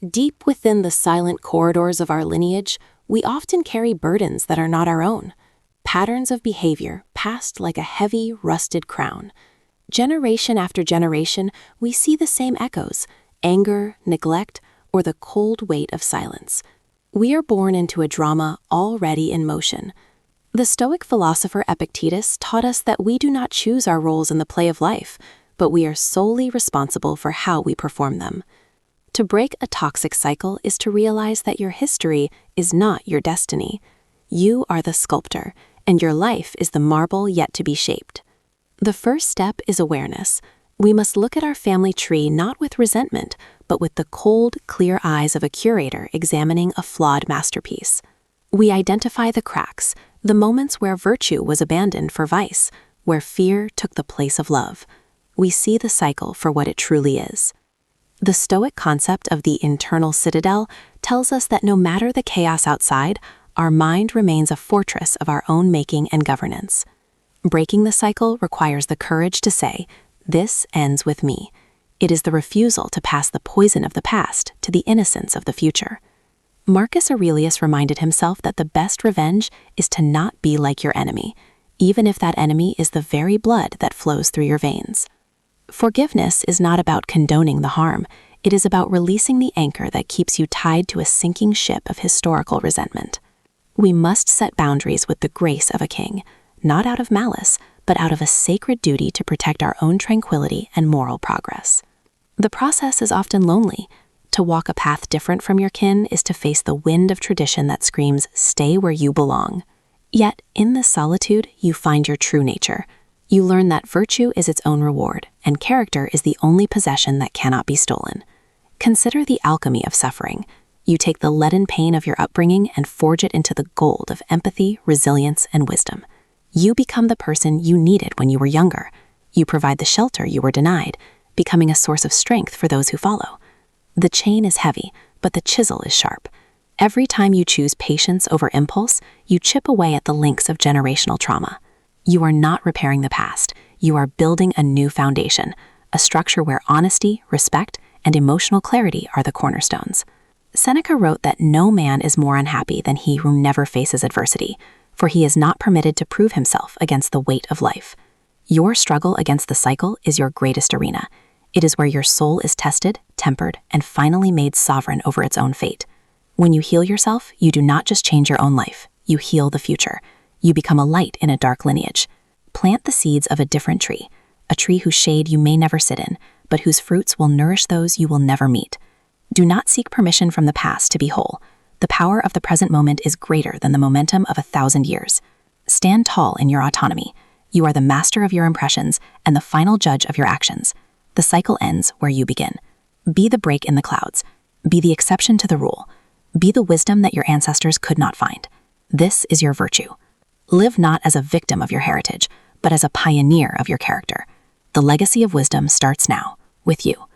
Deep within the silent corridors of our lineage, we often carry burdens that are not our own. Patterns of behavior passed like a heavy, rusted crown. Generation after generation, we see the same echoes: anger, neglect, or the cold weight of silence. We are born into a drama already in motion. The Stoic philosopher Epictetus taught us that we do not choose our roles in the play of life, but we are solely responsible for how we perform them. To break a toxic cycle is to realize that your history is not your destiny. You are the sculptor, and your life is the marble yet to be shaped. The first step is awareness. We must look at our family tree not with resentment, but with the cold, clear eyes of a curator examining a flawed masterpiece. We identify the cracks, the moments where virtue was abandoned for vice, where fear took the place of love. We see the cycle for what it truly is. The Stoic concept of the internal citadel tells us that no matter the chaos outside, our mind remains a fortress of our own making and governance. Breaking the cycle requires the courage to say, "This ends with me." It is the refusal to pass the poison of the past to the innocence of the future. Marcus Aurelius reminded himself that the best revenge is to not be like your enemy, even if that enemy is the very blood that flows through your veins. Forgiveness is not about condoning the harm. It is about releasing the anchor that keeps you tied to a sinking ship of historical resentment. We must set boundaries with the grace of a king, not out of malice, but out of a sacred duty to protect our own tranquility and moral progress. The process is often lonely. To walk a path different from your kin is to face the wind of tradition that screams, "Stay where you belong." Yet, in this solitude, you find your true nature. You learn that virtue is its own reward, and character is the only possession that cannot be stolen. Consider the alchemy of suffering. You take the leaden pain of your upbringing and forge it into the gold of empathy, resilience, and wisdom. You become the person you needed when you were younger. You provide the shelter you were denied, becoming a source of strength for those who follow. The chain is heavy, but the chisel is sharp. Every time you choose patience over impulse, you chip away at the links of generational trauma. You are not repairing the past. You are building a new foundation, a structure where honesty, respect, and emotional clarity are the cornerstones. Seneca wrote that no man is more unhappy than he who never faces adversity, for he is not permitted to prove himself against the weight of life. Your struggle against the cycle is your greatest arena. It is where your soul is tested, tempered, and finally made sovereign over its own fate. When you heal yourself, you do not just change your own life, you heal the future. You become a light in a dark lineage. Plant the seeds of a different tree, a tree whose shade you may never sit in, but whose fruits will nourish those you will never meet. Do not seek permission from the past to be whole. The power of the present moment is greater than the momentum of 1,000 years. Stand tall in your autonomy. You are the master of your impressions and the final judge of your actions. The cycle ends where you begin. Be the break in the clouds. Be the exception to the rule. Be the wisdom that your ancestors could not find. This is your virtue. Live not as a victim of your heritage, but as a pioneer of your character. The legacy of wisdom starts now, with you.